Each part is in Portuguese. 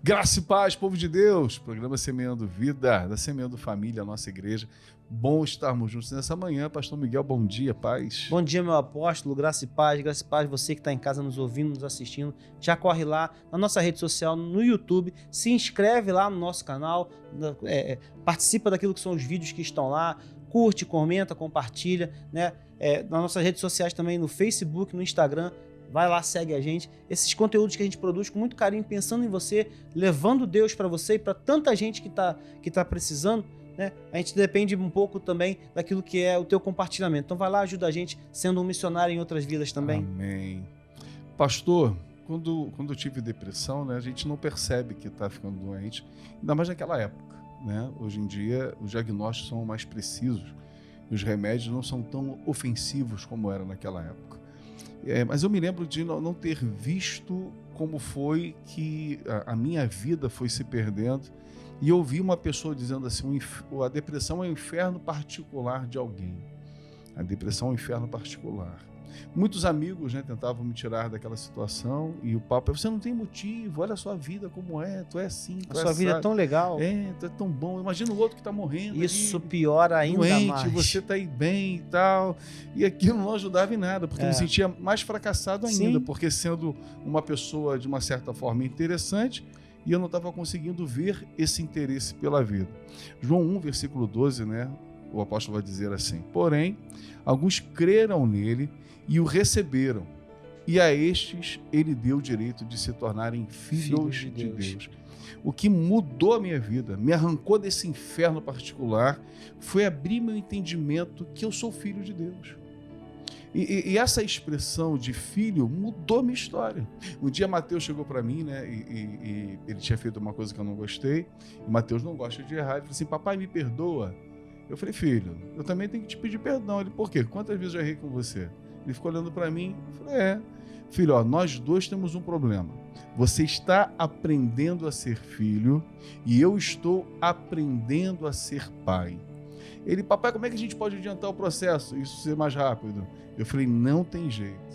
Graça e paz, povo de Deus, programa Semeando Vida, da Semeando Família, a nossa igreja. Bom estarmos juntos nessa manhã. Pastor Miguel, bom dia, paz. Bom dia, meu apóstolo, graça e paz, você que está em casa nos ouvindo, nos assistindo, já corre lá na nossa rede social, no YouTube, se inscreve lá no nosso canal, participa daquilo que são os vídeos que estão lá, curte, comenta, compartilha, né? Nas nossas redes sociais também, no Facebook, no Instagram, vai lá, segue a gente. Esses conteúdos que a gente produz com muito carinho, pensando em você, levando Deus para você e para tanta gente que tá precisando, né? A gente depende um pouco também daquilo que é o teu compartilhamento. Então vai lá, ajuda a gente, sendo um missionário em outras vidas também. Amém. Pastor, quando eu tive depressão, né, a gente não percebe que está ficando doente, ainda mais naquela época, né? Hoje em dia, os diagnósticos são mais precisos, os remédios não são tão ofensivos como era naquela época. Mas eu me lembro de não ter visto como foi que a minha vida foi se perdendo, e eu ouvi uma pessoa dizendo assim: a depressão é um inferno particular de alguém. A depressão é um inferno particular. Muitos amigos, né, tentavam me tirar daquela situação, e o papo é: você não tem motivo, olha a sua vida como é, tu é assim, tu A sua vida é tão legal. tu é tão bom, imagina o outro que está morrendo. Isso ali, piora ainda doente, mais. você está aí bem e tal, e aquilo não ajudava em nada, porque eu me sentia mais fracassado ainda. Sim. Porque sendo uma pessoa de uma certa forma interessante, e eu não estava conseguindo ver esse interesse pela vida. João 1, versículo 12, né? O apóstolo vai dizer assim: porém, alguns creram nele e o receberam, e a estes ele deu o direito de se tornarem filhos de Deus. O que mudou a minha vida, me arrancou desse inferno particular, foi abrir meu entendimento que eu sou filho de Deus. E essa expressão de filho mudou minha história. Um dia Mateus chegou para mim, né, e ele tinha feito uma coisa que eu não gostei, e Mateus não gosta de errar. Ele falou assim: papai, me perdoa. Eu falei: filho, eu também tenho que te pedir perdão. Ele: por quê? Quantas vezes eu errei com você? Ele ficou olhando para mim. Eu falei: filho, ó, nós dois temos um problema. Você está aprendendo a ser filho e eu estou aprendendo a ser pai. Ele: papai, como é que a gente pode adiantar o processo, isso ser mais rápido? Eu falei: não tem jeito.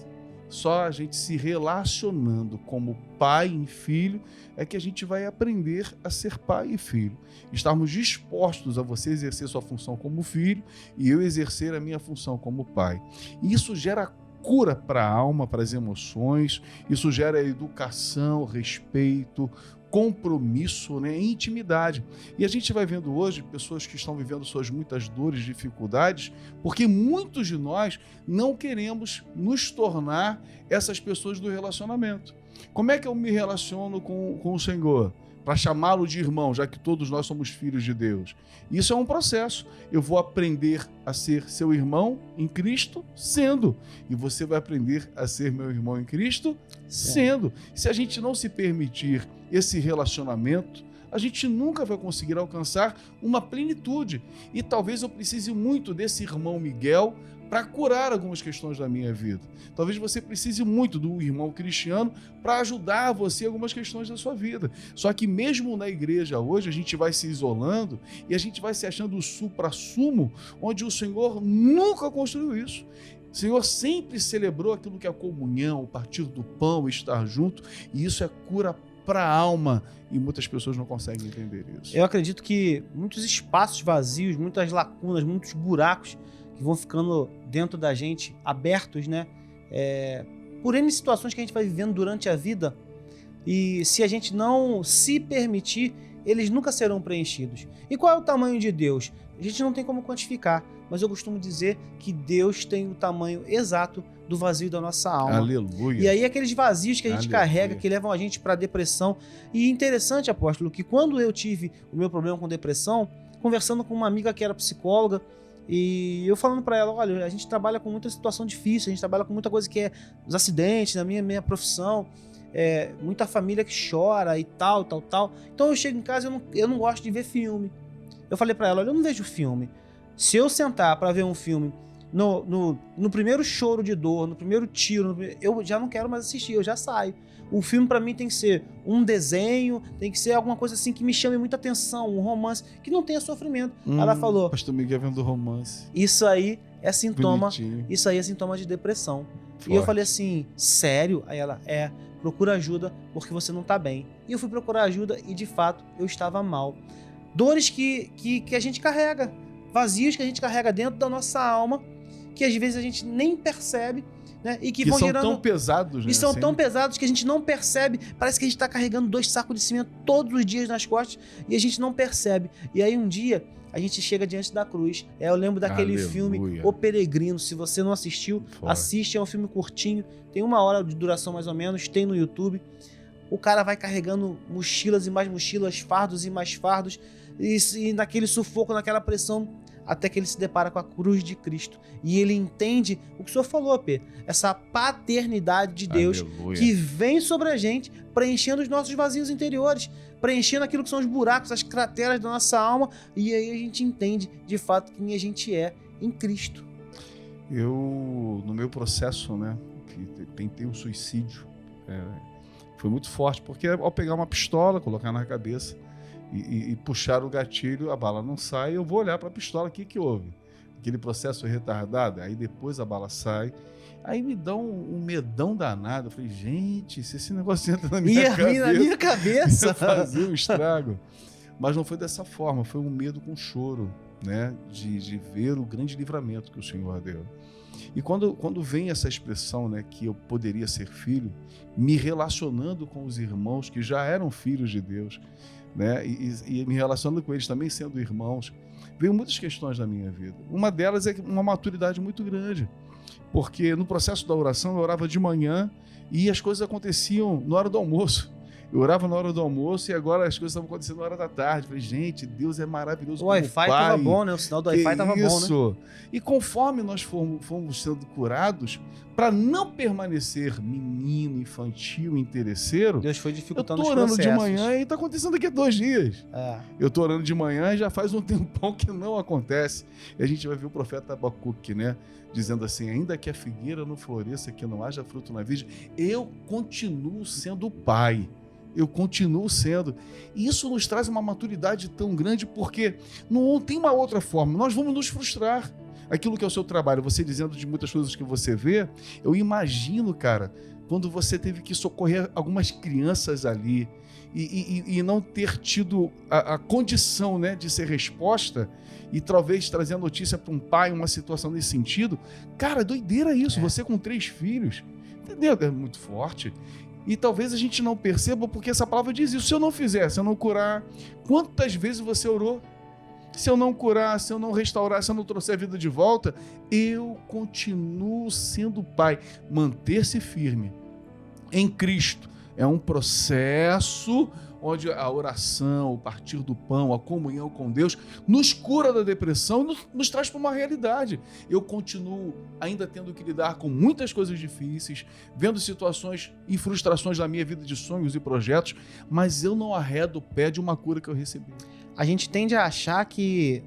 Só a gente se relacionando como pai e filho é que a gente vai aprender a ser pai e filho. Estarmos dispostos a você exercer sua função como filho e eu exercer a minha função como pai. E isso gera cura para a alma, para as emoções, isso gera educação, respeito, compromisso, né, intimidade. E a gente vai vendo hoje pessoas que estão vivendo suas muitas dores, dificuldades, porque muitos de nós não queremos nos tornar essas pessoas do relacionamento. Como é que eu me relaciono com o Senhor? Para chamá-lo de irmão, já que todos nós somos filhos de Deus. Isso é um processo. Eu vou aprender a ser seu irmão em Cristo sendo. E você vai aprender a ser meu irmão em Cristo sendo. Se a gente não se permitir esse relacionamento, a gente nunca vai conseguir alcançar uma plenitude. E talvez eu precise muito desse irmão Miguel para curar algumas questões da minha vida. Talvez você precise muito do irmão Cristiano para ajudar você em algumas questões da sua vida. Só que mesmo na igreja hoje, a gente vai se isolando e a gente vai se achando o supra-sumo, onde o Senhor nunca construiu isso. O Senhor sempre celebrou aquilo que é a comunhão, o partir do pão, o estar junto, e isso é cura para a alma, e muitas pessoas não conseguem entender isso. Eu acredito que muitos espaços vazios, muitas lacunas, muitos buracos que vão ficando dentro da gente, abertos, né? Por N situações que a gente vai vivendo durante a vida, e se a gente não se permitir, eles nunca serão preenchidos. E qual é o tamanho de Deus? A gente não tem como quantificar, mas eu costumo dizer que Deus tem o tamanho exato do vazio da nossa alma. Aleluia. E aí aqueles vazios que a gente carrega, que levam a gente para a depressão. E interessante, apóstolo, que quando eu tive o meu problema com depressão, conversando com uma amiga que era psicóloga, e eu falando para ela: olha, a gente trabalha com muita situação difícil, a gente trabalha com muita coisa que é os acidentes na minha profissão, muita família que chora e tal. Então eu chego em casa e eu não gosto de ver filme. Eu falei para ela: olha, eu não vejo filme. Se eu sentar para ver um filme no primeiro choro de dor, no primeiro tiro, eu já não quero mais assistir, eu já saio. O filme para mim tem que ser um desenho, tem que ser alguma coisa assim que me chame muita atenção, um romance, que não tenha sofrimento. Ela falou: Pastor Miguel vendo romance. Isso aí é sintoma, Bonitinho. isso aí é sintoma de depressão. Forte. E eu falei assim: sério? Aí ela: procura ajuda porque você não está bem. E eu fui procurar ajuda e, de fato, eu estava mal. Dores que a gente carrega, vazios que a gente carrega dentro da nossa alma, que às vezes a gente nem percebe, né? E que vão são gerando... tão pesados, né? E são tão pesados que a gente não percebe. Parece que a gente está carregando 2 sacos de cimento todos os dias nas costas e a gente não percebe. E aí um dia a gente chega diante da cruz. Eu lembro daquele filme O Peregrino. Se você não assistiu, assiste. É um filme curtinho, tem 1 hora de duração mais ou menos, tem no YouTube. O cara vai carregando mochilas e mais mochilas, fardos e mais fardos, e naquele sufoco, naquela pressão, até que ele se depara com a cruz de Cristo. E ele entende o que o senhor falou, Pê, essa paternidade de Deus, aleluia, que vem sobre a gente, preenchendo os nossos vazios interiores, preenchendo aquilo que são os buracos, as crateras da nossa alma, e aí a gente entende, de fato, quem a gente é em Cristo. Eu, no meu processo, né, que tentei um suicídio, foi muito forte, porque ao pegar uma pistola, colocar na cabeça e puxar o gatilho, a bala não sai, eu vou olhar para a pistola, o que houve? Aquele processo retardado, aí depois a bala sai, aí me dá um medão danado. Eu falei, gente, se esse negócio entra na minha cabeça, fazer um estrago. Mas não foi dessa forma, foi um medo com choro, né, de ver o grande livramento que o Senhor deu. E quando vem essa expressão, né, que eu poderia ser filho, me relacionando com os irmãos que já eram filhos de Deus, né, e me relacionando com eles também sendo irmãos, veio muitas questões na minha vida. Uma delas é uma maturidade muito grande, porque no processo da oração eu orava de manhã e as coisas aconteciam na hora do almoço. Eu orava na hora do almoço e agora as coisas estavam acontecendo na hora da tarde. Falei, gente, Deus é maravilhoso. O Wi-Fi estava bom, né? O sinal do Wi-Fi estava bom, né? E conforme nós fomos sendo curados, para não permanecer menino, infantil, interesseiro, Deus foi dificultando os processos. Eu tô orando processos. de manhã e está acontecendo daqui a 2 dias. Eu tô orando de manhã e já faz um tempão que não acontece. E a gente vai ver o profeta Abacuque, né? Dizendo assim, ainda que a figueira não floresça, que não haja fruto na vide, eu continuo sendo pai. Eu continuo sendo. E isso nos traz uma maturidade tão grande, porque não tem uma outra forma. Nós vamos nos frustrar. Aquilo que é o seu trabalho, você dizendo de muitas coisas que você vê, eu imagino, cara, quando você teve que socorrer algumas crianças ali e não ter tido a condição, né, de ser resposta e talvez trazer a notícia para um pai, uma situação nesse sentido. Cara, doideira isso, você com 3 filhos, entendeu? É muito forte. E talvez a gente não perceba, porque essa palavra diz isso. Se eu não fizer, se eu não curar, quantas vezes você orou? Se eu não curar, se eu não restaurar, se eu não trouxer a vida de volta, eu continuo sendo pai. Manter-se firme em Cristo é um processo onde a oração, o partir do pão, a comunhão com Deus nos cura da depressão e nos traz para uma realidade. Eu continuo ainda tendo que lidar com muitas coisas difíceis, vendo situações e frustrações na minha vida de sonhos e projetos, mas eu não arredo o pé de uma cura que eu recebi. A gente tende a achar que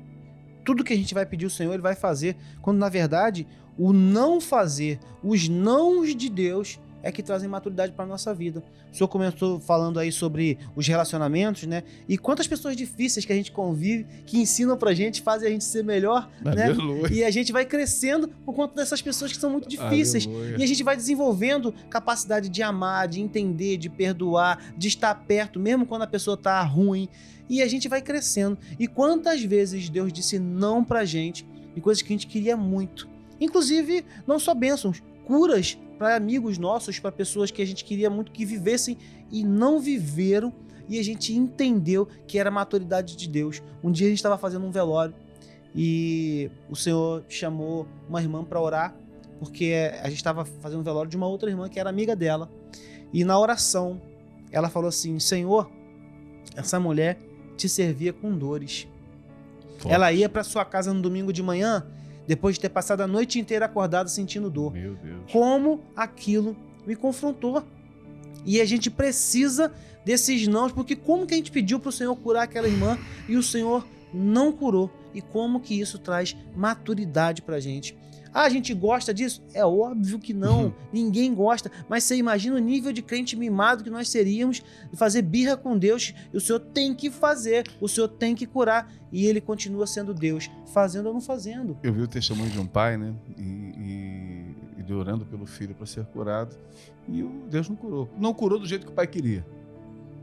tudo que a gente vai pedir ao Senhor, Ele vai fazer, quando na verdade o não fazer, os nãos de Deus é que trazem maturidade para a nossa vida. O senhor começou falando aí sobre os relacionamentos, né? E quantas pessoas difíceis que a gente convive, que ensinam pra gente, fazem a gente ser melhor, né? E a gente vai crescendo por conta dessas pessoas que são muito difíceis. Aleluia. E a gente vai desenvolvendo capacidade de amar, de entender, de perdoar, de estar perto, mesmo quando a pessoa tá ruim. E a gente vai crescendo. E quantas vezes Deus disse não pra gente, de coisas que a gente queria muito. Inclusive, não só bênçãos, curas para amigos nossos, para pessoas que a gente queria muito que vivessem e não viveram, e a gente entendeu que era a maturidade de Deus. Um dia a gente estava fazendo um velório e o Senhor chamou uma irmã para orar, porque a gente estava fazendo um velório de uma outra irmã que era amiga dela, e na oração ela falou assim: Senhor, essa mulher te servia com dores. Forte. Ela ia para sua casa no domingo de manhã, depois de ter passado a noite inteira acordado sentindo dor. Meu Deus. Como aquilo me confrontou. E a gente precisa desses nãos, porque como que a gente pediu para o Senhor curar aquela irmã e o Senhor não curou? E como que isso traz maturidade para a gente? Ah, a gente gosta disso? É óbvio que não. Ninguém gosta. Mas você imagina o nível de crente mimado que nós seríamos de fazer birra com Deus. E o Senhor tem que fazer. O Senhor tem que curar. E Ele continua sendo Deus, fazendo ou não fazendo. Eu vi o testemunho de um pai, né? E ele ele orando pelo filho para ser curado, e Deus não curou. Não curou do jeito que o pai queria,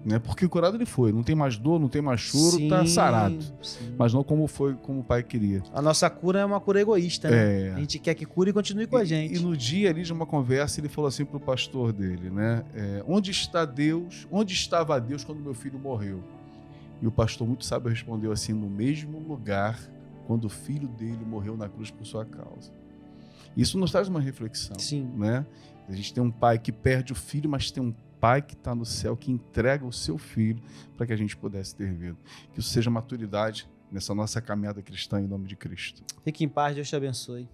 né? Porque curado ele foi, não tem mais dor, não tem mais choro, está sarado. Sim. Mas não como o pai queria. A nossa cura é uma cura egoísta, né? A gente quer que cure e continue com a gente. E no dia ali de uma conversa, ele falou assim para o pastor dele, né? Onde está Deus? Onde estava Deus quando meu filho morreu? E o pastor muito sábio respondeu assim: no mesmo lugar quando o filho dele morreu na cruz por sua causa. Isso nos traz uma reflexão. Sim. Né? A gente tem um pai que perde o filho, mas tem um pai que está no céu, que entrega o seu filho para que a gente pudesse ter vida. Que isso seja maturidade nessa nossa caminhada cristã em nome de Cristo. Fique em paz, Deus te abençoe.